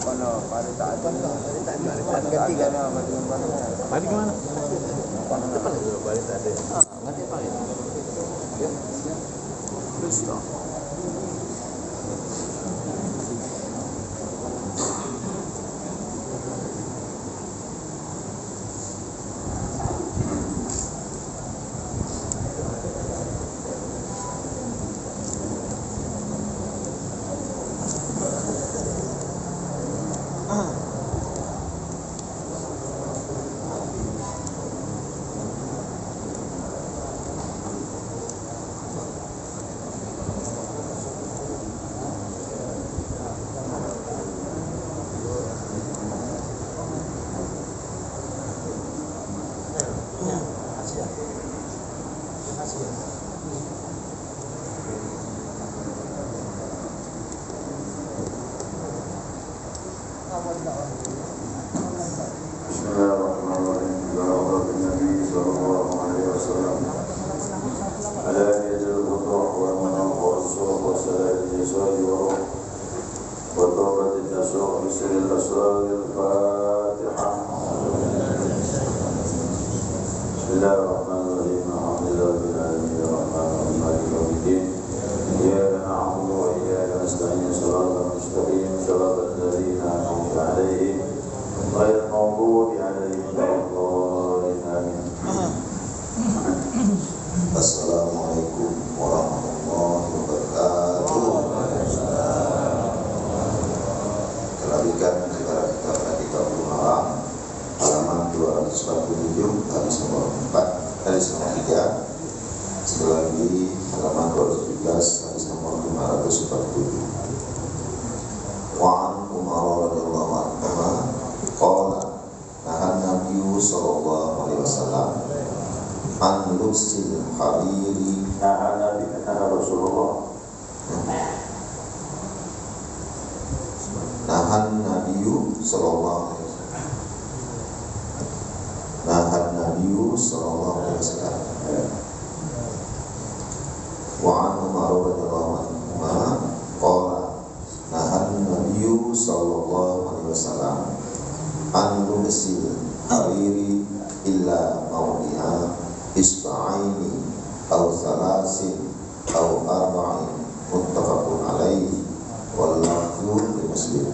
Mari tak ada. Ganti kan? Mari gimana? Depan itu balik tadi. Ganti apa ya? Terus toh. Assalamualaikum warahmatullahi wabarakatuh. Kelabikan negara kita Kitab Al-Maram halaman 247 hadis nomor 4 hadis nomor 3. Sekali lagi halaman 217 hadis nomor 547. Wa an Umar radhiyallahu anhu qala nahan Nabi sallallahu alaihi wasallam an lubsil hariri. Nabi kata Rasulullah, nahan Nabi sallallahu alaihi wasallam, nahan Nabi sallallahu alaihi wasallam. Wa an Umar radhiyallahu anhu qala nahan Nabi sallallahu alaihi wasallam an lubsil hariri illa mawdi'a isba'aini aw thalasin aw arba'in muttafaqun alaihi wal lafzu li Muslim.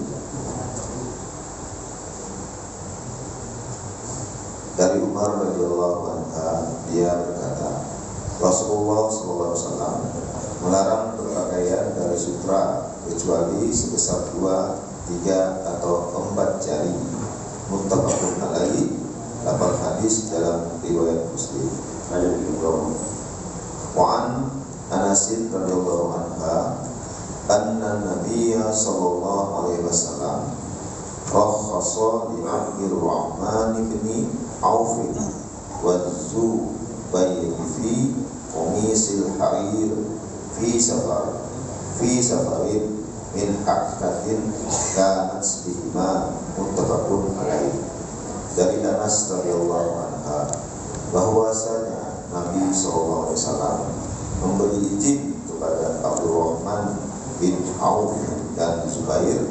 Dari Umar radhiyallahu anhu, dia berkata, Rasulullah sallallahu alaihi wasallam melarang berpakaian dari sutra kecuali sebesar 2, 3 atau 4 jari. Muttafaqun alaihi. Lafaz hadis dalam riwayat Muslim. Wa an Anas radhiyallahu anha anna Nabiyya sallallahu alaihi wasallam rakhasa li Abdurrahman bin Auf wa Zubair fi qamisil harir fi safarin min haqatin kanat bihima muttafaqun alaihi. Dari Anas radhiyallahu anha bahwasanya Nabi SAW memberi izin kepada Abdurrahman bin Auf dan Zubair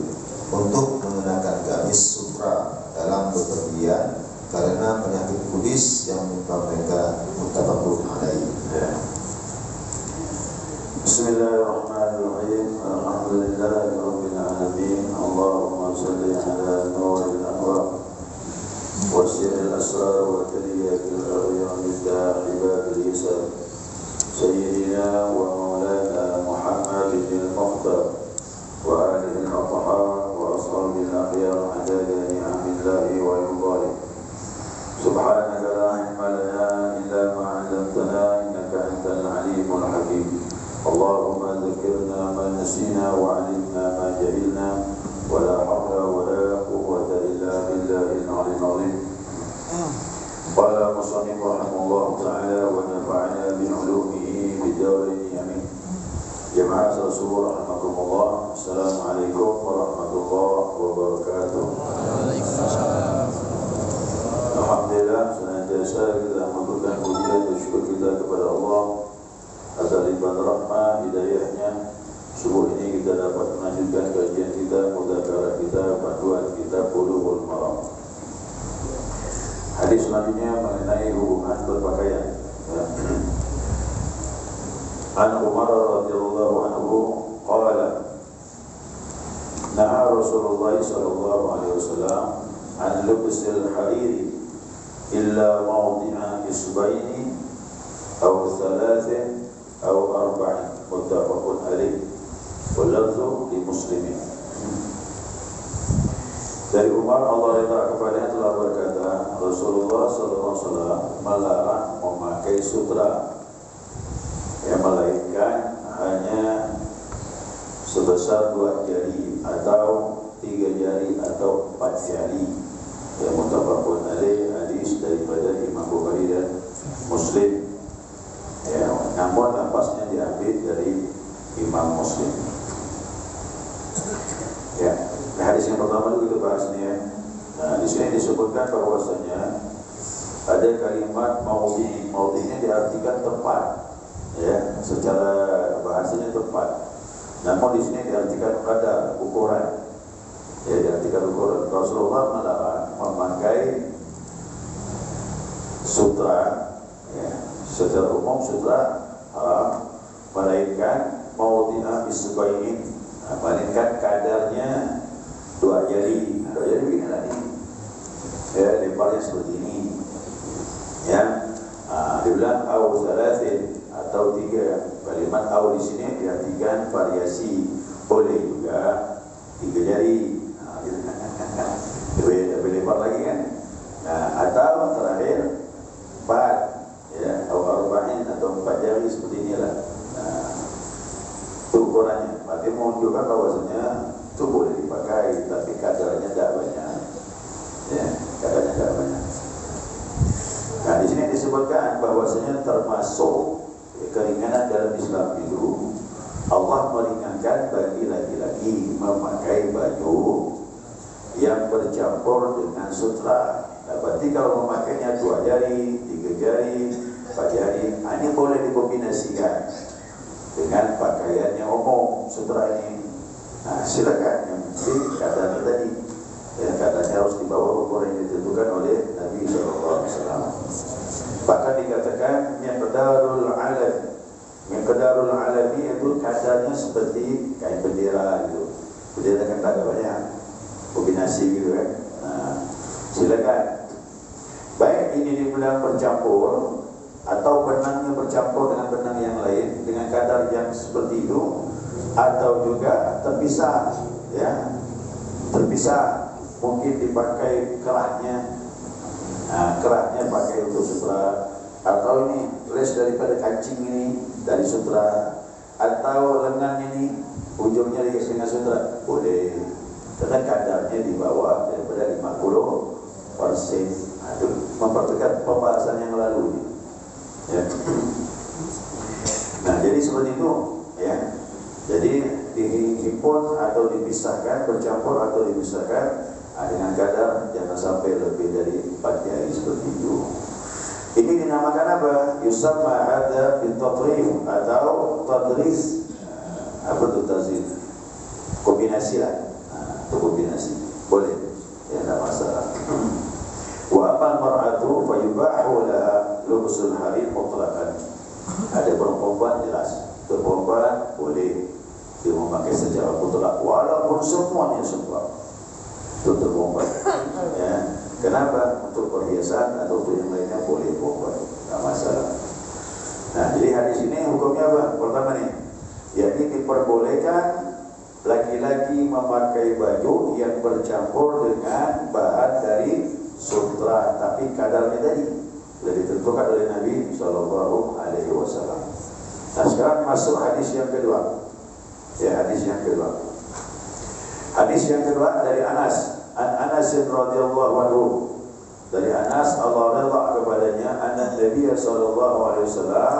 untuk mengenakan gamis sutra dalam bepergian karena penyakit kudis yang menimpa mereka. Muttafaqun alaihi. Bismillahirrahmanirrahim. Alhamdulillahirabbil alamin. Allahumma shalli ala nuril anwar وسر الأسرار وترياك الأغيار مفتاح باب اليسر سيدنا ومولانا محمد بن المختار وآله الأطهار وأصحابه الأخيار عدد نعم الله ويرضاه. سبحانك لا علم لنا إلا ما علمتنا إنك أنت العليم الحكيم. اللهم ذكرنا ما نسينا وعلمنا ما جهلنا ولا حول ولا قوة إلا بالله العلي العظيم. قال المصنف رحمه الله تعالى ونفعنا بعلومه بالدارين آمين. جماعة رسول رحمكم الله. السلام عليكم ورحمة الله وبركاته. Alhamdulillah, senantiasa kita mengucapkan pujian dan syukur kita kepada Allah atas limpahan rahmah hidayahnya. Subuh ini kita dapat melanjutkan kajian kita, mudzakarah kita, panduan Hadis selanjutnya mengenai hubungan berpakaian. An Umar radhiyallahu anhu qala naha Rasulullah sallallahu alaihi wasallam an lubsil hariri illa mawdi'a isbaini aw thalathin aw arba'in muttafaqun alaih wal lafzu li Muslimin. Dari Umar Allah ridha kepadanya telah berkata, Rasulullah sallallahu alaihi wasallam melarang memakai sutra, yang melainkan hanya sebesar 2 jari atau 3 jari atau 4 jari. Yang muttafaqun alaih, hadis daripada Imam Bukhari dan Muslim. Ya, namun lafaznya diambil dari Imam Muslim. Ya. Nah, hadis yang pertama itu kita bahas nih ya. Nah, di sini disebutkan bahwasanya ada kalimat maudhi. Maudhinya diartikan tempat, ya, secara bahasanya tempat. Namun di sini diartikan kadar, ukuran. Ya, diartikan ukuran. Rasulullah melarang memakai sutra, ya, secara umum sutra haram, melainkan maudhi'a isbain, melainkan kadarnya 2 jari. 2 jari begini lah ini. Ya, lemparnya seperti ini. Ya, dibilang au thalathin atau 3. Kalimat au di sini diartikan variasi, boleh juga 3 jari. Lebih lebar lagi kan. Nah, atau terakhir 4, ya, au arba'in atau 4 jari seperti inilah. Nah, itu ukurannya. Berarti menunjukkan bahwasanya itu boleh dipakai, tapi kadarnya tidak banyak. Ya, kadarnya tidak banyak. Nah, di sini disebutkan bahwasanya termasuk keringanan dalam Islam itu Allah meringankan bagi laki-laki memakai baju yang bercampur dengan sutra. Nah, berarti kalau memakainya 2 jari, 3 jari, 4 jari, ini boleh dikombinasikan dengan pakaian yang umum sutra ini. Nah, silakan, yang penting katanya tadi, ya, katanya harus dibawa ukuran yang ditentukan oleh Nabi SAW. Bahkan dikatakan miqdarul alam, miqdarul alami itu kadarnya seperti kain bendera gitu. Bendera kan tak ada banyak kombinasi gitu kan. Nah, silakan. Baik ini dibilang bercampur atau benangnya bercampur dengan benang yang lain dengan kadar yang seperti itu, atau juga terpisah, ya, terpisah, mungkin dipakai kerahnya. Nah, kerahnya pakai untuk sutra, atau ini les daripada kancing ini dari sutra, atau lengan ini ujungnya dihias dengan sutra, boleh, dengan kadarnya di bawah daripada 50%. Itu memperdekat pembahasan yang lalu, ya. Nah, jadi seperti itu, ya. Jadi dihimpun atau dipisahkan, bercampur atau dipisahkan dengan kadar jangan sampai lebih dari 4 jari seperti itu. Ini dinamakan apa? Yusamma hadza bit-tadrif atau tadris. Apa itu tadris? Kombinasi lah. Itu kombinasi. Boleh. Ya, tidak masalah. Wa amal mar'atu fa yubahu laha lubsul harir mutlaqan. Ada perempuan jelas. Perempuan boleh dia memakai secara mutlak walaupun semuanya sebab untuk perempuan, ya. Kenapa? Untuk perhiasan atau untuk yang lainnya boleh perempuan, tidak masalah. Nah, jadi hadis ini hukumnya apa? Pertama nih, yakni diperbolehkan laki-laki memakai baju yang bercampur dengan bahan dari sutra, tapi kadarnya tadi sudah ditentukan oleh Nabi SAW. Nah, sekarang masuk hadis yang kedua. Ya, hadis yang kedua. Hadis yang kedua dari Anas. Anas radhiyallahu anhu. Dari Anas Allah ridha kepadanya, anna Nabi sallallahu alaihi wasallam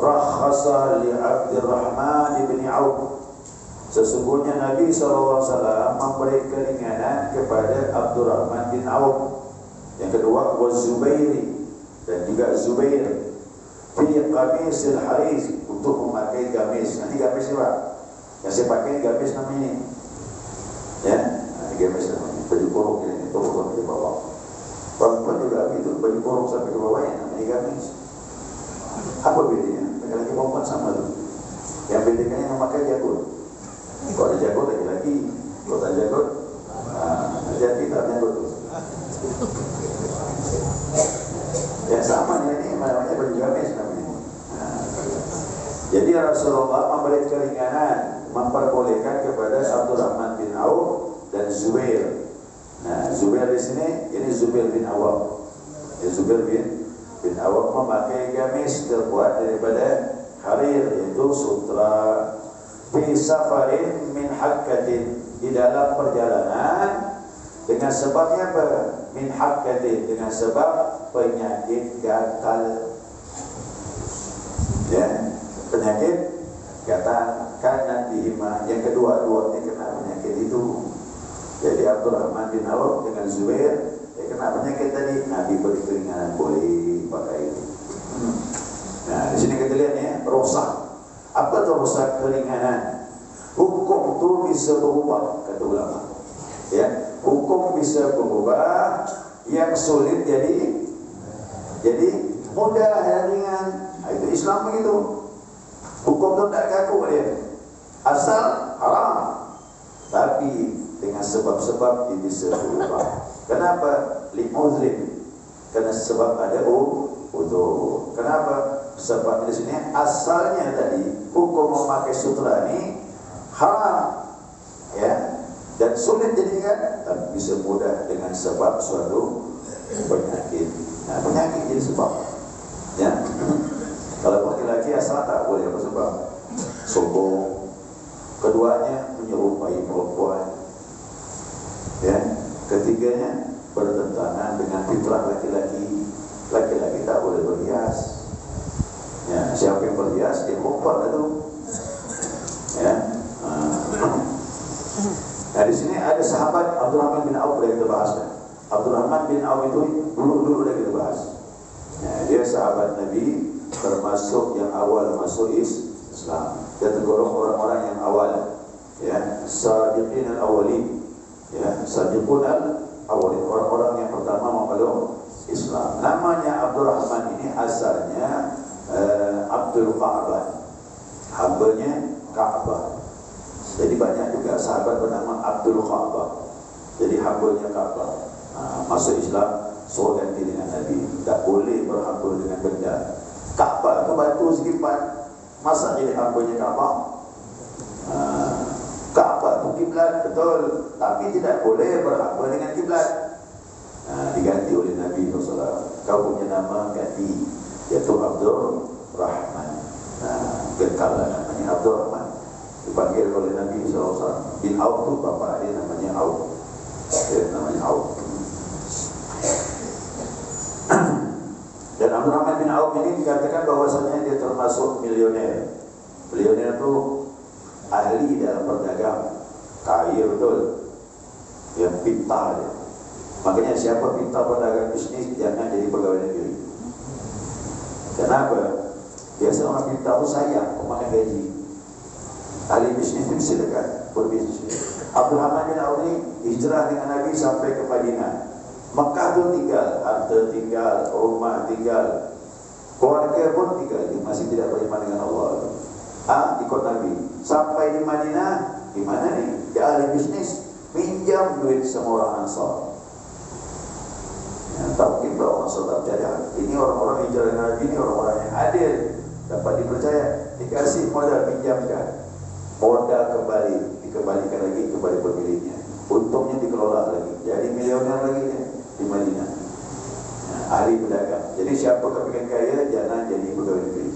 rakhasa li Abdurrahman bin Auf. Sesungguhnya Nabi sallallahu alaihi wasallam memberi keringanan kepada Abdurrahman bin Auf. Yang kedua wa Zubairi, dan juga Zubair fi qamisil haris, untuk memakai gamis. Nanti gamis apa? Yang saya pakai gamis namanya ini, ya, gamis namanya baju kurung ini, kurung di bawah. Perempuan juga begitu. berkurung sampai ke bawah yang namanya gamis. Apa bedanya? Laki-laki perempuan sama tu. Yang bedanya yang memakai jagut. Kalau ada jagut laki-laki, kalau tak jagut, jadi tak jagut tu. Ya sama ini namanya baju gamis namanya. Jadi Rasulullah memberi keringanan, memperbolehkan kepada Abdurrahman bin Auf dan Zubair. Nah, Zubair di sini ini Zubair bin Awam. Zubair bin Awam memakai gamis terbuat daripada harir, yaitu sutra. Fi safarin min hakkatin, di dalam perjalanan dengan sebabnya apa? Min hakkatin, dengan sebab penyakit gatal. Ya, penyakit gatal karena dihima. Yang kedua-duanya kena penyakit itu. Jadi Abdurrahman bin Auf dengan Zubair kena penyakit tadi, Nabi beri keringanan, boleh pakai itu. Nah, di sini kita lihat ya, rosak. Apa itu rosak keringanan? Hukum itu bisa berubah, kata ulama. Ya, hukum bisa berubah. Yang sulit jadi mudah dan ringan. Itu Islam begitu. Hukum itu tak kaku dia. Asal haram, tapi dengan sebab-sebab dia bisa berubah. Kenapa? Li'udhrin, karena sebab ada udzur. Kenapa? Sebab di sini asalnya tadi hukum memakai sutra ini haram, ya, dan sulit jadikan, tapi bisa mudah dengan sebab suatu penyakit. Nah, penyakit jadi sebab, ya. Kalau laki-laki asal tak boleh apa sebab? Sombong. Keduanya menyerupai perempuan. Ya, ketiganya bertentangan dengan fitrah laki-laki. Laki-laki tak boleh berhias. Ya, siapa yang berhias dia perempuan itu. Ya. Nah, di sini ada sahabat Abdurrahman bin Auf yang kita bahas. Abdurrahman bin Auf itu dulu dah kita bahas. Ya, dia sahabat Nabi, termasuk yang awal masuk Islam. Dia tergolong orang-orang yang awal. Ya, sabiqin al-awwalin. Ya, sabiqun al-awwalin, orang-orang yang pertama memeluk Islam. Namanya Abdurrahman ini asalnya Abdul Ka'bah, hambanya Ka'bah. Jadi banyak juga sahabat bernama Abdul Ka'bah, jadi hambanya Ka'bah. Masuk Islam, suruh ganti dengan Nabi, tak boleh berhamba dengan benda. Ka'bah itu batu sekipan, masa jadi hambanya Ka'bah? Ka'bah itu kiblat, betul, tapi tidak boleh berhamba dengan kiblat. Diganti oleh Nabi SAW. Kau punya nama ganti, yaitu Abdul Rahman. Gekallah namanya Abdul Rahman. Dipanggil oleh Nabi SAW. Bin Auf itu bapa dia namanya Auf. Dia namanya Auf. Dan Abdul Rahman bin Auf ini dikatakan bahwasanya dia termasuk milioner. Milioner itu ahli dalam berdagang, kaya betul, yang pintar dia. Makanya siapa pintar berdagang bisnis jangan jadi pegawai negeri. Kenapa? Biasa orang pintar itu sayang memakan gaji. Ahli bisnis itu silakan berbisnis. Abdul Rahman bin Auf ini hijrah dengan Nabi sampai ke Madinah. Mekah itu tinggal, harta tinggal, rumah tinggal, keluarga pun tinggal, dia masih tidak beriman dengan Allah. Ikut Nabi sampai di Madinah. Di mana nih? Dia ahli bisnis, pinjam duit sama orang Ansar. Tak mungkin orang Ansar percaya. Ini orang-orang hijrah dengan Nabi, ini orang-orang yang adil, dapat dipercaya. Dikasih modal, pinjamkan, modal kembali, dikembalikan lagi kepada pemiliknya. Untungnya dikelola lagi, jadi milioner lagi di Madinah. Ahli pedagang. Jadi siapa kepingin kaya jangan jadi pegawai negeri.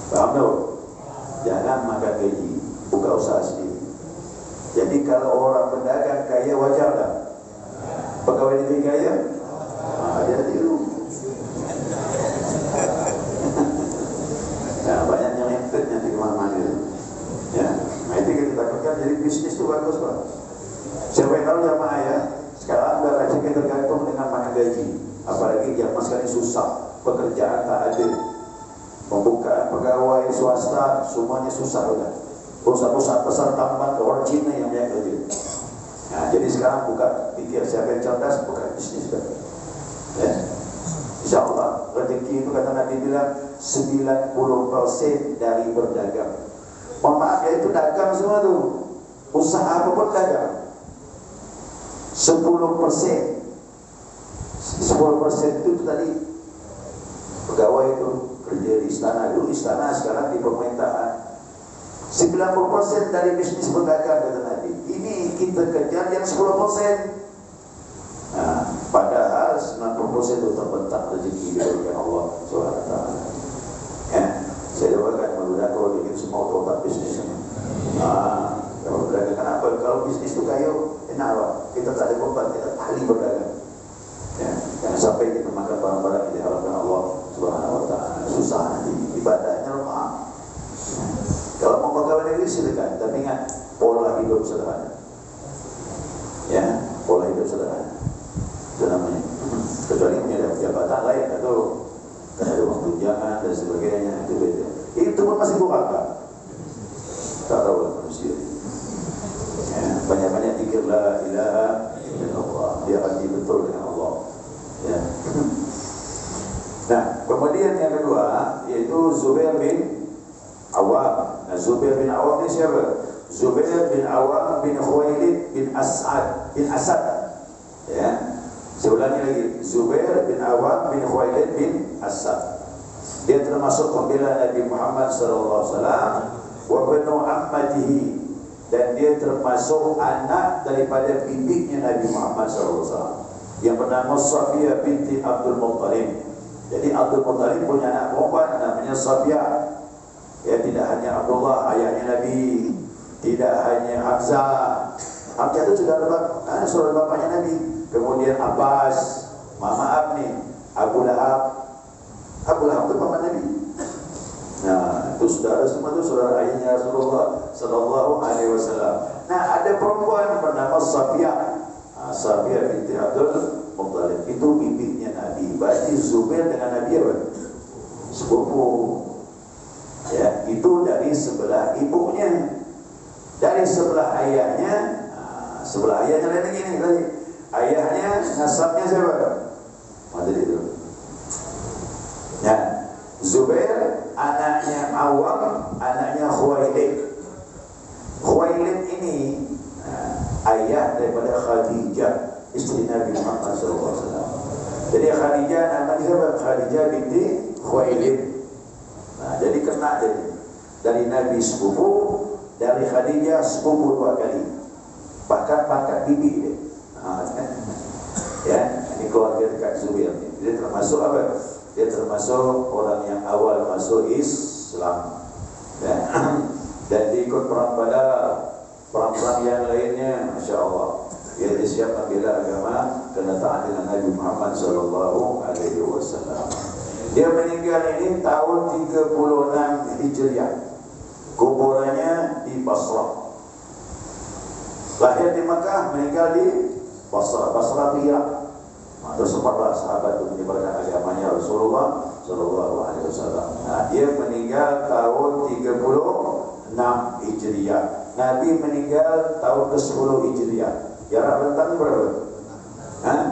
Faham tak? Jangan makan gaji, buka usaha sendiri. Jadi kalau orang pedagang kaya wajar tak? Pegawai negeri kaya? Dia tiru. Nah, banyak yang entet nanti kemana-mana. Ya, nah itu kita takutkan. Jadi bisnis itu bagus Pak. Siapa yang tahu jamaah ya? Sekarang udah rajin tergantung dengan makan gaji. Apalagi zaman sekarang susah, pekerjaan tak ada, pembukaan pegawai swasta semuanya susah udah. Perusahaan-perusahaan besar tambah ke orang Cina yang banyak kerja. Nah, jadi sekarang buka, pikir siapa yang cerdas, buka bisnis kan. Ya. InsyaAllah rezeki itu kata Nabi bilang 90% dari berdagang. Mohon maaf ya, itu dagang semua tu. Usaha apa pun dagang. 10% itu tadi pegawai itu kerja di istana, dulu istana, sekarang di pemerintahan. 90% dari bisnis berdagang kata Nabi. Ini kita kejar yang 10%. Nah, padahal 90% itu terbentang rezeki dari Allah SWT. Ya, saya doakan mudah-mudahan kalau begitu semua otak bisnisnya. Kalau berdagang, kenapa? Kalau bisnis itu kayu, enak Pak. Kita tak ada beban, kita ahli berdagang. Ya, jangan sampai kita makan barang-barang yang diharapkan Allah SWT. Susah nanti ibadahnya lemah. Ya. Kalau mau pegawai negeri silakan, tapi ingat pola hidup sederhana. Ya, pola hidup sederhana. Itu namanya. Kecuali punya jabatan lain atau ada uang tunjangan dan sebagainya, itu beda. Itu pun masih kurang Pak. Tak tahu lah manusia. Ya, banyak-banyak zikir la ilaha illallah, dia hati betul dengan Allah. Ya. Nah, kemudian yang kedua yaitu Zubair bin Awam. Nah, Zubair bin Awam ini siapa? Zubair bin Awam bin Khuwailid bin As'ad bin Asad. Ya. Saya ulangi lagi, Zubair bin Awam bin Khuwailid bin Asad. Dia termasuk pembela Nabi Muhammad SAW wa banu ammatihi, dan dia termasuk anak daripada bibiknya Nabi Muhammad SAW yang bernama Safiyah binti Abdul Muttalib. Jadi Abdul Muttalib punya anak perempuan namanya Safiyah. Ya, tidak hanya Abdullah ayahnya Nabi, tidak hanya Hamzah. Hamzah itu saudara bapaknya Nabi. Kemudian Abbas, maaf nih, Abu Lahab. Abu Lahab itu paman Nabi. Nah, itu saudara semua itu saudara ayahnya Rasulullah Sallallahu Alaihi Wasallam. Nah, ada perempuan bernama Safiyah. Safiyah binti Abdul Muttalib, itu bibiknya Nabi. Berarti Zubair dengan Nabi apa? Sepupu. Ya, itu dari sebelah ibunya. Dari sebelah ayahnya, sebelah ayahnya lain lagi nih tadi. Ayahnya nasabnya siapa? Mati itu. Ya, Zubair anaknya Awam, anaknya Khuwailid. Khuwailid ini ayah daripada Khadijah, istri Nabi Muhammad SAW. Jadi Khadijah namanya siapa? Khadijah binti Khuwailid. Nah, jadi kena dari Nabi sepupu, dari Khadijah sepupu 2 kali. Bahkan pangkat bibi dia. Ya, ini keluarga dekat Zubair. Dia termasuk apa? Dia termasuk orang yang awal masuk Islam. Ya. Dan dia ikut perang Badar, perang-perang yang lainnya, Masya Allah. Dia siap membela agama kerana taat dengan Nabi Muhammad SAW. Dia meninggal ini tahun 36 Hijriah. Kuburannya di Basrah. Lahir di Makkah, meninggal di Basrah. Basrah di Irak. Tersempatlah sahabat itu menyebarkan agamanya Rasulullah SAW. Nah, dia meninggal tahun 36 Hijriah. Nabi meninggal tahun ke-10 Hijriah. Jarak rentangnya berapa? Nah,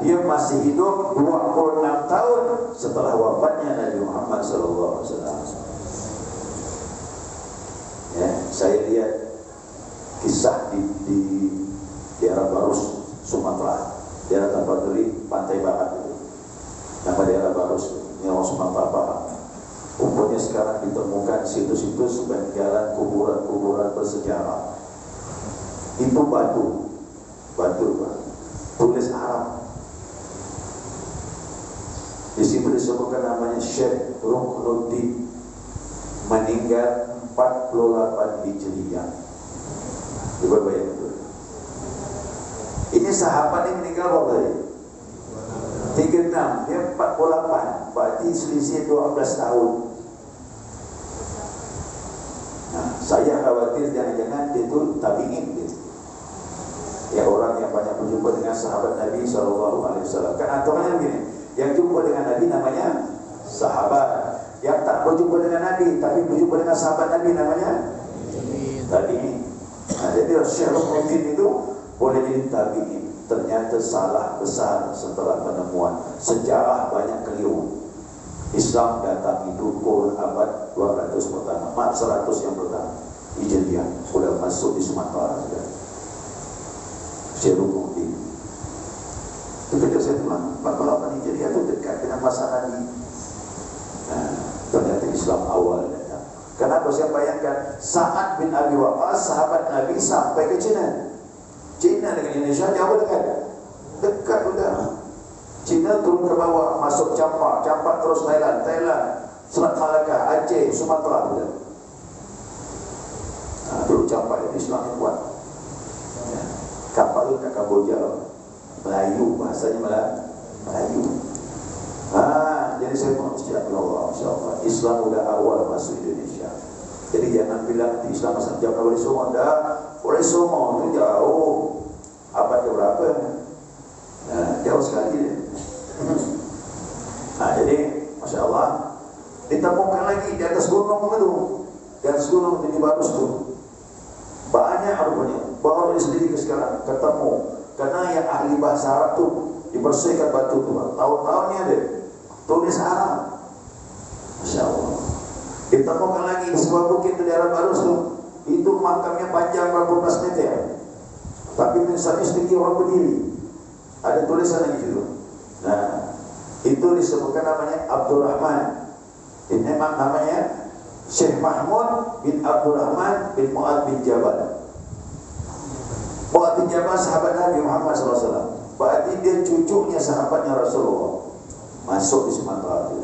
dia masih hidup 26 tahun setelah wafatnya Nabi Muhammad SAW. Ya, saya lihat kisah di Arab Barus, Sumatera, daerah Tapaduli, pantai barat itu. Nama daerah Barus, ini orang Sumatera Barat. Rupanya sekarang ditemukan situs-situs peninggalan kuburan-kuburan bersejarah. Itu batu, tulis Arab. Di situ disebutkan namanya Syekh Ruknuddin, meninggal 48 Hijriah. Coba bayangkan. Ini sahabat yang meninggal berapa tadi? 36, dia 48, berarti selisih 12 tahun. Nah, saya khawatir jangan-jangan dia itu tabi'in gitu. Ya, orang yang banyak berjumpa dengan sahabat Nabi SAW. Kan aturannya begini, yang jumpa dengan Nabi namanya sahabat, yang tak berjumpa dengan Nabi tapi berjumpa dengan sahabat Nabi namanya tabi'in. Nah, jadi Syekh Ruknuddin itu boleh jadi tabi'in. Ternyata salah besar setelah penemuan. Sejarah banyak keliru. Islam datang itu kurun abad 200 pertama, 100 yang pertama Hijriah, sudah masuk di Sumatera sudah. Syarukudi. Itu ketika saya bilang 48 Hijriah itu dekat dengan masa Nabi. Nah, ternyata Islam awal datang. Kenapa saya bayangkan Sa'ad bin Abi Waqqas, sahabat Nabi, sampai ke China. China dengan Indonesia jauh dekat. Dekat sudah. China turun ke bawah, masuk Campak, Campak terus Thailand, Selat Malaka, Aceh, Sumatera sudah. Nah, dulu Campak itu Islam yang kuat. Ya. Campak itu kat Kamboja, Melayu, bahasanya Melayu. Jadi saya mengucapkan Allah, insyaAllah Islam sudah awal masuk Indonesia. Jadi jangan bilang di Islam masa zaman Wali Songo. Wali Songo itu jauh, abad ke berapa? Nah, jauh sekali dia. Nah, jadi Masya Allah ditemukan lagi di atas gunung itu. Di atas gunung Tinggi Barus itu banyak rupanya. Baru sendiri sekarang ketemu. Karena yang ahli bahasa Arab tu dibersihkan batu tu, tahun-tahunnya ada tulis Arab. Masya Allah. Ditemukan lagi di sebuah bukit di daerah Barus tu. Itu makamnya panjang berapa belas meter, tapi tulisannya setinggi orang berdiri. Ada tulisan lagi situ. Nah, itu disebutkan namanya Abdurrahman. Ini memang namanya Syekh Mahmud bin Abdurrahman bin Mu'ad bin Jabal. Mu'ad bin Jabal sahabat Nabi Muhammad SAW. Berarti dia cucunya sahabatnya Rasulullah. Masuk di Sumatera.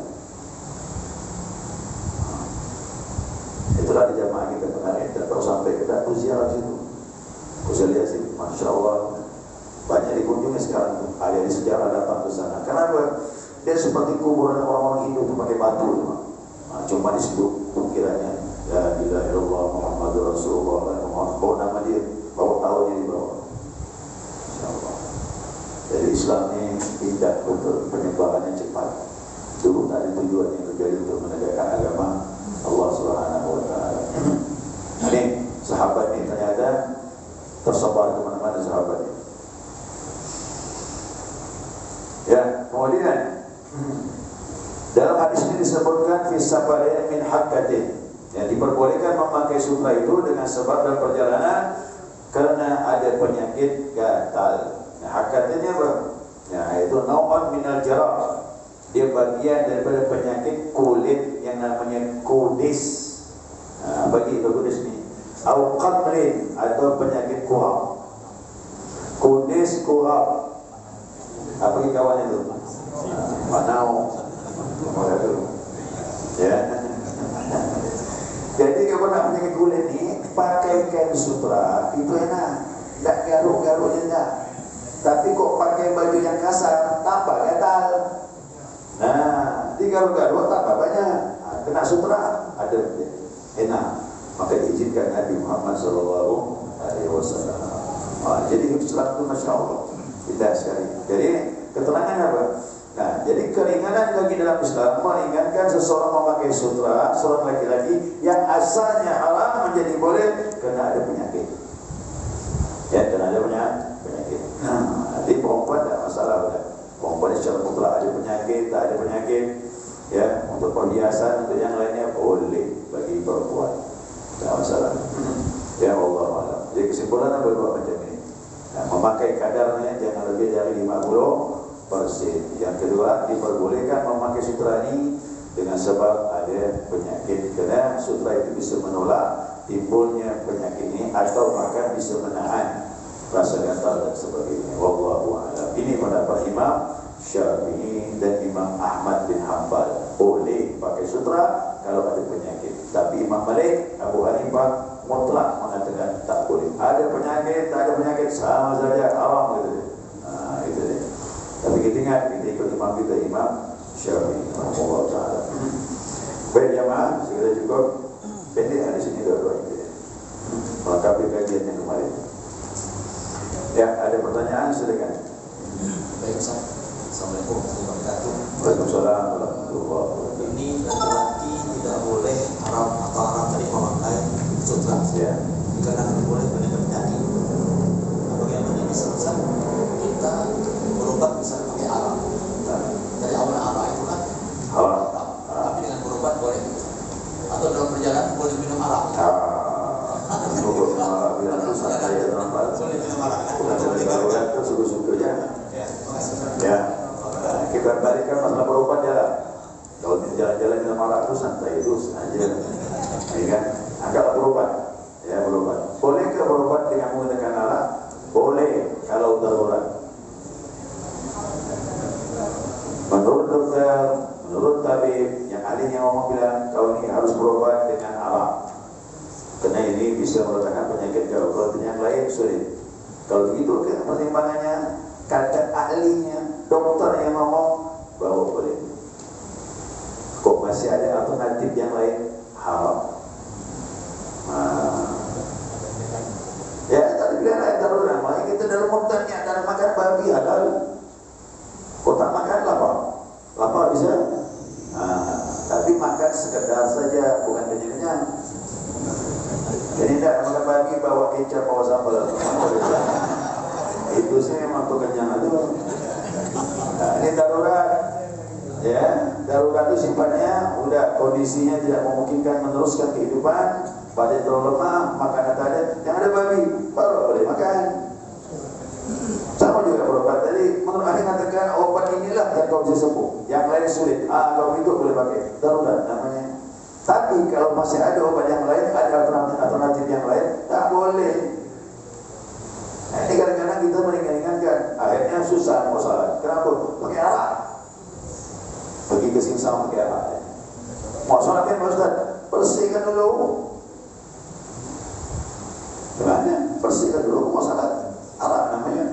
Itulah di jamaah kita kemarin. Kita tahu sampai kita ziarah situ. Saya lihat sih, Masya Allah, banyak dikunjungi sekarang. Ahli sejarah datang ke sana. Kenapa? Dia seperti kuburan orang-orang Hindu itu pakai batu. Cuma disebut ukirannya ya ilaha illallah Muhammadur Rasulullah. Bawa nama dia, bawa tahunnya di bawah. Masya Allah. Jadi Islam ini tidak betul, penyebarannya cepat. Dulu tak ada tujuannya terjadi untuk menegakkan agama Allah Subhanahu wa Ta'ala. Ini sahabat ini ternyata tersebar kemana-mana sahabatnya. Ya, kemudian dalam hadis ini disebutkan fi safarin min hakkatin, yang diperbolehkan memakai sutra itu dengan sebab dalam perjalanan karena ada penyakit gatal. Nah, hakkat ini apa? Ya, itu nau'an minal jarah. Dia bagian daripada penyakit kulit yang namanya kudis. Bagi itu kudis ni au qamlin, atau penyakit kuhab. Kudis, kuhab. Apa lagi kawan itu? Manau. Ya. Jadi kalau nak penyakit kulit ni, pakai kain sutra itu enak, tak garuk-garuk enggak. Tapi kok pakai baju yang kasar, tambah gatal. Nah, digaruk-garuk tambah banyak. Kena sutra ada enak. Maka diizinkan Nabi Muhammad SAW. Jadi Islam itu Masya Allah indah sekali. Jadi keterangan apa? Nah, jadi keringanan bagi dalam Islam meringankan seseorang memakai sutra, seorang laki-laki yang asalnya haram menjadi boleh kerana ada penyakit. Ya, kerana ada penyakit. Nanti perempuan tak masalah dah. Perempuan secara mutlak ada penyakit, tak ada penyakit. Ya, untuk perhiasan, untuk yang lainnya boleh bagi perempuan. Tak masalah. Ya Allah Allah. Jadi kesimpulan apa dua macam ini? Nah, memakai kadarnya jangan lebih dari 50%. Yang kedua, diperbolehkan memakai sutra ini dengan sebab ada penyakit, kerana sutra itu bisa menolak timbulnya penyakit ini atau bahkan bisa menahan rasa gatal dan sebagainya. Wallahu a'lam. Ini pendapat Imam Syafi'i dan Imam Ahmad bin Hanbal. Boleh pakai sutra kalau ada penyakit. Tapi Imam Malik, Abu Hanifah mutlak mengatakan tak boleh. Ada penyakit, tak ada penyakit, sama saja, haram gitu. Itu dia. Tapi kita ingat, kita ikut imam kita, Imam Syafi'i rahimahullah ta'ala. Baik jamaah, segera cukup. Pendek ada sini dua-dua ini. Melengkapi kajian yang kemarin. Ya, ada pertanyaan, silakan. Baik Ustaz. Assalamualaikum warahmatullahi wabarakatuh. Waalaikumsalam warahmatullahi wabarakatuh. Ini laki-laki tidak boleh haram atau haram dari memakai sutra. Ya. Dikarenakan boleh penyakit. Bagaimana ini? bilang itu santai ya teman-teman. Bukan seperti darurat itu suku-sukunya. Ya, kita balikkan masalah berobat jalan. Kalau jalan-jalan dengan marah itu santai itu aja, ya kan? Anggaplah berobat, ya berobat. Bolehkah berobat dengan menggunakan alat? Boleh kalau darurat. Menurut dokter, menurut tabib, yang ahlinya ngomong bilang kau ini harus berobat dengan alat. Karena ini bisa meletakkan penyakit kau. Kalau yang lain sulit. Kalau begitu kan pertimbangannya kata ahlinya, dokter yang ngomong bahwa boleh. Kok masih ada alternatif yang lain? Haram. Ya tadi bilang lain darurat. Makanya kita dalam muntahnya dalam makan babi halal. Kok tak makan lapar? Lapar bisa. Tapi makan sekedar saja, bukan kenyang-kenyang. Jadi tidak makan babi bawa kecap, bawa sambal. Itu sih memang tuh kenyang itu. Ini darurat. Ya, darurat itu sifatnya udah kondisinya tidak memungkinkan meneruskan kehidupan, badan terlalu lemah, makanan tak ada, yang ada babi, baru boleh makan. Sama juga berobat tadi, menurut ahli mengatakan obat inilah yang kau bisa sembuh, yang lain sulit. Kalau itu boleh pakai, darurat namanya. Tapi kalau masih ada obat yang lain, ada alternatif yang lain, tak boleh. Nah, ini kadang-kadang kita meringan-ringankan, akhirnya susah mau salah. Kenapa? Pakai alat. Pergi ke singsang pakai alat. Mau sholat kan Ustaz? Bersihkan dulu. Gimana? Bersihkan dulu. Mau sholat alat namanya.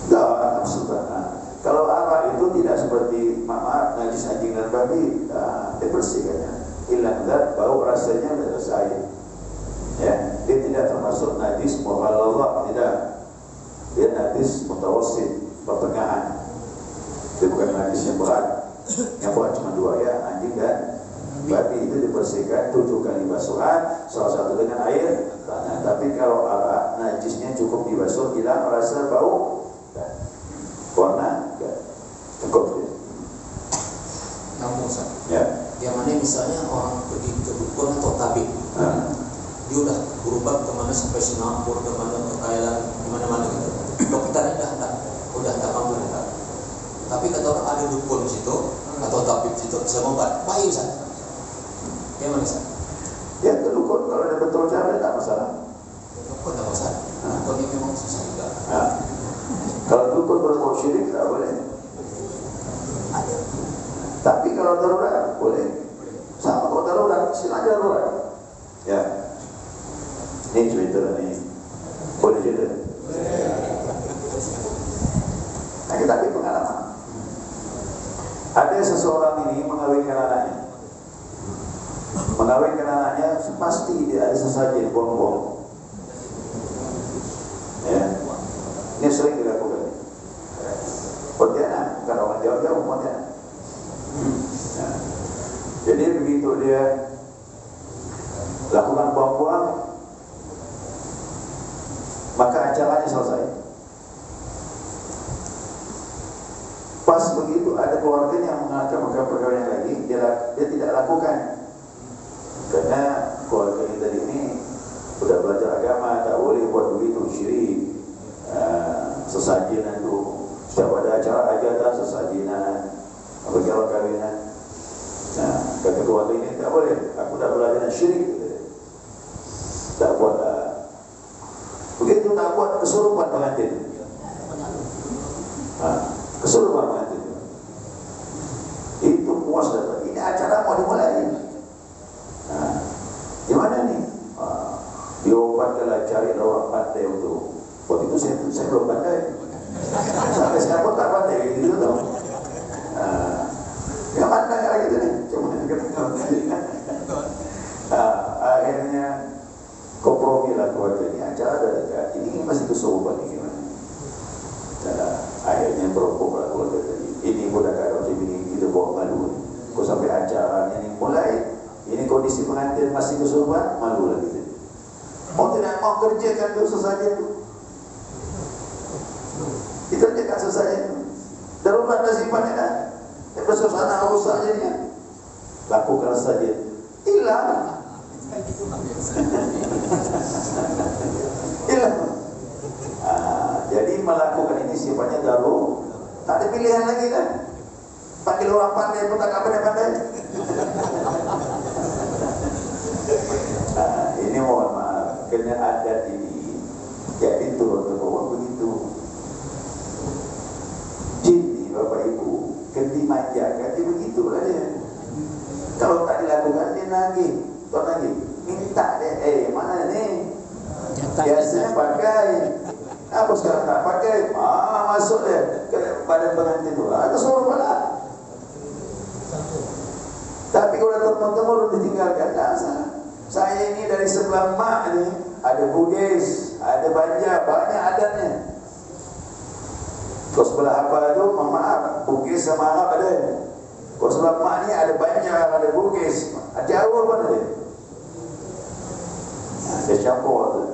Enggak, maksudnya. Kalau alat itu tidak seperti maaf najis anjing dan babi, dibersihkannya. Hilang zat, bau rasanya sudah selesai. Ya, dia tidak termasuk najis mughalladhah, tidak. Dia najis mutawassit, pertengahan. Dia bukan najis yang berat. Yang berat cuma dua ya, anjing dan babi. Itu dibersihkan 7 kali basuhan, salah satu dengan air tanah. Tapi kalau alat najisnya cukup dibasuh, hilang rasa bau dan warna, cukup dia. Namun Ustaz, Ya. yang mana misalnya orang pergi ke dukun atau tabib, dia udah berubah kemana sampai Singapura, kemana ke Thailand, kemana-mana gitu. Dokternya udah mampu kan. Tapi kata orang ada dukun di situ atau tabib di situ bisa obat, baik Ustaz. Gimana Ustaz? Ya ke dukun kalau ada betul cara tak masalah. Dukun tak Ustaz. Dukun ini memang susah juga. Kalau dukun berbuat syirik tak boleh. Tapi kalau darurat boleh. Sama kalau darurat, silakan darurat. Ya. Ini cerita ni. Boleh cerita. Nah, tapi pengalaman. Ada seseorang ini mengawinkan anaknya. Mengawinkan anaknya pasti dia ada sesajen buang-buang. Ya. Ini sering dilakukan. Pontianak, bukan orang jauh-jauh Pontianak. Nah, jadi begitu dia lakukan buang-buang, maka acaranya selesai. Pas begitu ada keluarganya yang mengangkat perkawinan lagi, dia tidak lakukan karena keluarga kita ini sudah belajar agama, tak boleh buat begitu, syirik. Sesajinan itu setiap ada acara hajatan, sesajinan, perkara kawinan. Nah, kata keluarga ini tak boleh, aku dah belajar syirik, tak buat. Begitu tak buat, kesurupan pengantin. Kesurupan pengantin. Itu puas datang. Ini acara mau dimulai. Di mana nih? Diobatkanlah, cari orang pandai untuk. Waktu itu saya belum pandai. Sampai sekarang tak pandai gitu tau. Yang pandai lagi tu ni. Akhirnya kompromi lah keluarga ini. Acara dah dekat. Ini masih kesurupan ni gimana? Akhirnya berokok lah keluarga tadi. Ini pun dah kata macam ini, kita bawa malu. Kau sampai acaranya ni mulai. Ini kondisi pengantin masih kesurupan, malu lah kita. Mau tidak mau kerjakan tu sesajen tu. Dikerjakan sesajen tu. Darurat dah sifatnya dah. Suasana rusak jadinya. lakukan saja, hilang. Hilang. Jadi melakukan ini sifatnya darurat, tak ada pilihan lagi kan? Panggil orang pandai pun tak pandai-pandai. Ini mohon maaf, kena adat ini jadi turun ke bawah begitu. Jadi Bapak Ibu, kena dimanjakan dia begitulah dia. Kalau tak dilakukan dia nagih, tuan nagih, minta dia, mana ni? Biasanya pakai. Apa sekarang tak pakai? Masuk dia ke badan pengantin tu. Itu suruh pula. Tapi kalau teman-teman ditinggalkan, tak salah. Saya ini dari sebelah mak ni, ada Bugis, ada Banjar, banyak adatnya. Kau sebelah apa tu? Mohon maaf, Bugis sama Arab ada. Kau sebelah mak ni ada Banjar, ada Bugis, Jawa pun ada. Dia campur tu.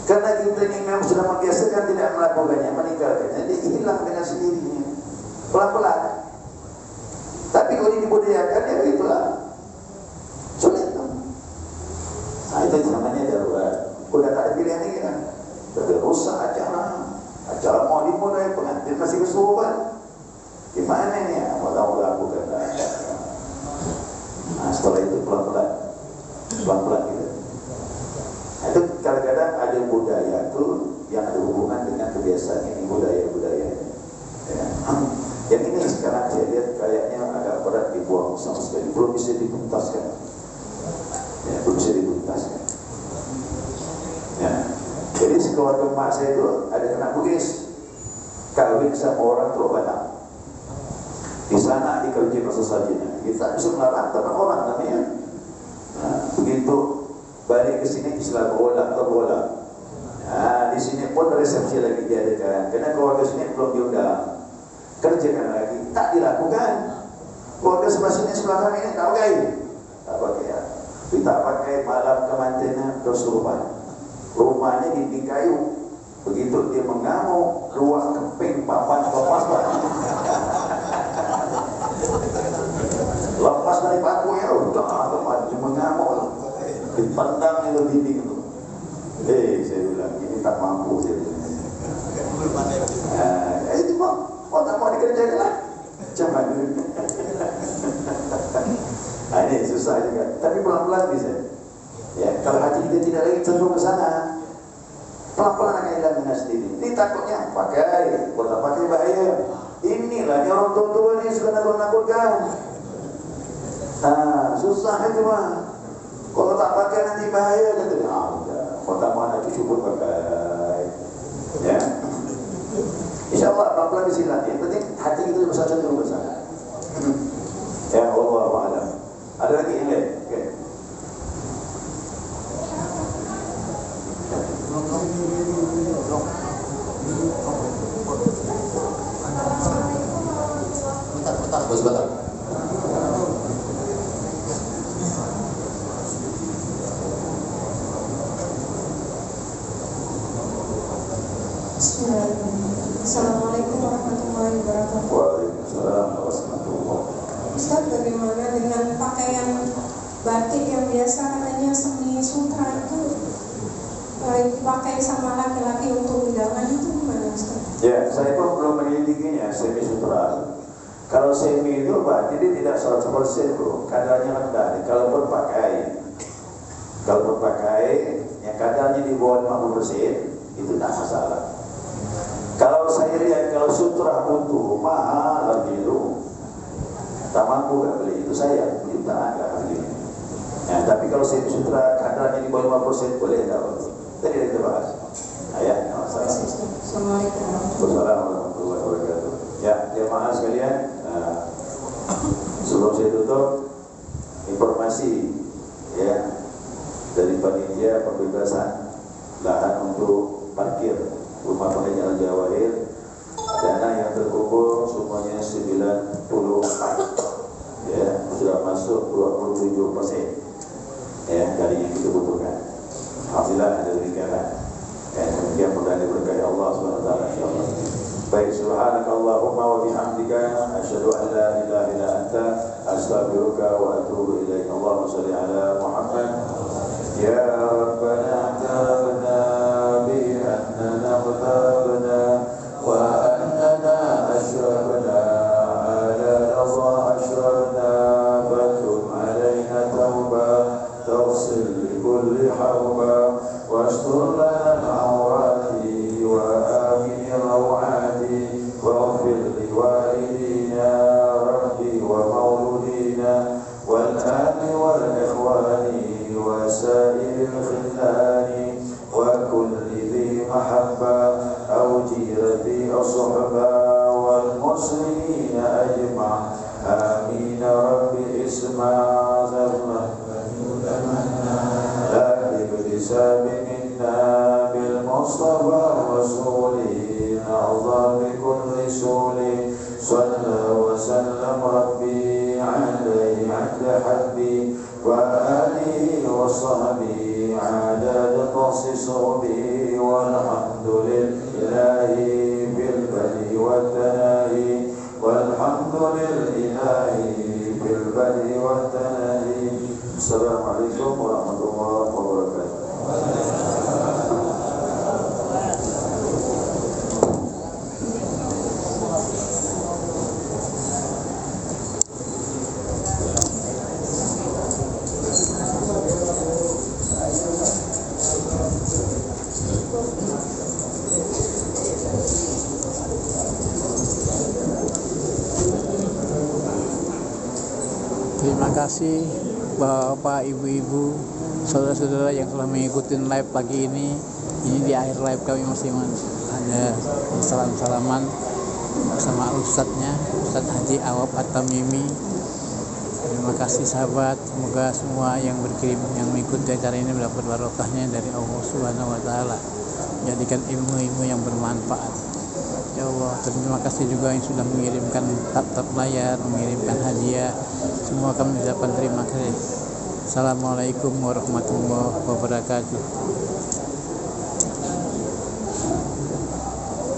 Karena kita ini memang sudah membiasakan tidak melakukannya, meninggalkannya, dia hilang dengan sendirinya, pelan-pelan. Tapi kalau ini dibudayakan, ya begitulah. Sulit tu. Itu namanya darurat. Sudah tak ada pilihan lagi kan? Sudah rusak acara mau dimulai, pengantin masih kesurupan. Gimana ni? Mau lakukan. Setelah itu pelan-pelan gitu. Itu kadang-kadang ada budaya tu yang ada hubungan dengan kebiasaan ini, budaya-budaya. Ya. Yang ini sekarang saya lihat kayaknya agak berat dibuang sama sekali, belum bisa dituntaskan. Ya, belum bisa dituntaskan. Ya. Jadi sekeluarga mak saya itu ada anak Bugis, kawin sama orang Teluk Batam. Di sana dikerja masa sajinya. Kita bisa melarang teman orang namanya. Nah, begitu balik ke sini istilah berolah. Nah, di sini pun resepsi lagi diadakan. Karena keluarga sini belum diundang. Kerjakan lagi, tak dilakukan. Keluarga sebelah sini sebelah kami ini tak pakai. Tak pakai ya. Kita pakai malam kemantinan kesurupan. Rumahnya dinding kayu. Begitu dia mengamuk, keluar keping papan lepas. Lepas dari paku ya, udah dia mengamuk. Dipandang itu dinding itu. Saya bilang ini tak mampu saya bilang. Itu kok tak mau dikerjakan lah. Jangan. Ini susah juga. Tapi pelan-pelan bisa. Ya, kalau hati kita tidak lagi cenderung ke sana, pelan-pelan akan hilang dengan sendiri. Ini takutnya pakai, kalau tak pakai bahaya. Inilah orang tua-tua ni suka nakut-nakutkan. Susah itu mah. Kalau tak pakai nanti bahaya katanya. Kalau tak mau nanti cukup pakai. Ya. InsyaAllah pelan-pelan di sini nanti. Yang penting hati kita bersatu dulu bersama. Ya Allah wa'alam. Ada lagi yang lain? Okay. Sebentar. Assalamualaikum warahmatullahi wabarakatuh. Waalaikumsalam warahmatullahi wabarakatuh. Ustaz, bagaimana dengan pakaian batik yang biasa katanya semi sutra itu dipakai sama laki-laki untuk undangan itu gimana Ustaz? Ya, saya pun belum menyelidikinya semi sutra. Kalau semi itu berarti dia tidak 100% bro, kadarnya rendah. Kalaupun pakai, yang kadarnya di bawah 50%, itu tak masalah. Kalau saya lihat kalau sutra utuh mahal lagi itu, tak mampu tak beli itu saya jutaan tak harga. Ya, tapi kalau semi sutra kadarnya di bawah 50% boleh tak? Tadi kita bahas. Ayat masalah. Assalamualaikum warahmatullahi wabarakatuh. Ya, jemaah sekalian, sebelum saya tutup, informasi ya dari panitia pembebasan lahan untuk parkir rumah pengajian Al-Jawahir, dana yang terkumpul semuanya 94 ya, sudah masuk 27% ya dari yang kita butuhkan. Alhamdulillah ada demikian. Demikian mudah diberkahi Allah SWT insyaallah. Baik, subhanakallahumma wa bihamdika asyhadu an la ilaha illa anta astaghfiruka wa atubu ilaik. Allahumma shalli ala Muhammad. Ya Rabbana tabna bi annana tabna wa annana ashrafna ala Allah ashrafna fatum alaina tawba taghsil li kulli hawba wastur lana al-awrati wa amin rawati waghfir li walidina rabbi wa mauludina wal ahli wal ikhwani wa sa'ir khillani wa kulli dhi mahabba aw jirati as-suhba wal muslimina ajma' amin rabbi isma' zarna la ibtisam minna bil mustafa rasuli na'udhu bi kulli suli salla wa sallam rabbi alayhi 'adda habbi wa alihi wa sahbihi 'adada takhsisubi walhamdulillahi bil badi wat tanahi walhamdulillahi bil badi wat tanahi. Assalamualaikum warahmatullahi wabarakatuh. Terima kasih Bapak, Ibu-ibu, saudara-saudara yang telah mengikuti live pagi ini. Ini di akhir live kami masih ada salam-salaman bersama Ustadznya, Ustadz Haji Awab At-Tamimi. Terima kasih sahabat, semoga semua yang berkirim, yang mengikuti acara ini mendapat barokahnya dari Allah Subhanahu wa Ta'ala. Jadikan ilmu-ilmu yang bermanfaat. Ya Allah, terima kasih juga yang sudah mengirimkan tab layar, mengirimkan hadiah. Semua kami ucapkan terima kasih. Assalamualaikum warahmatullahi wabarakatuh.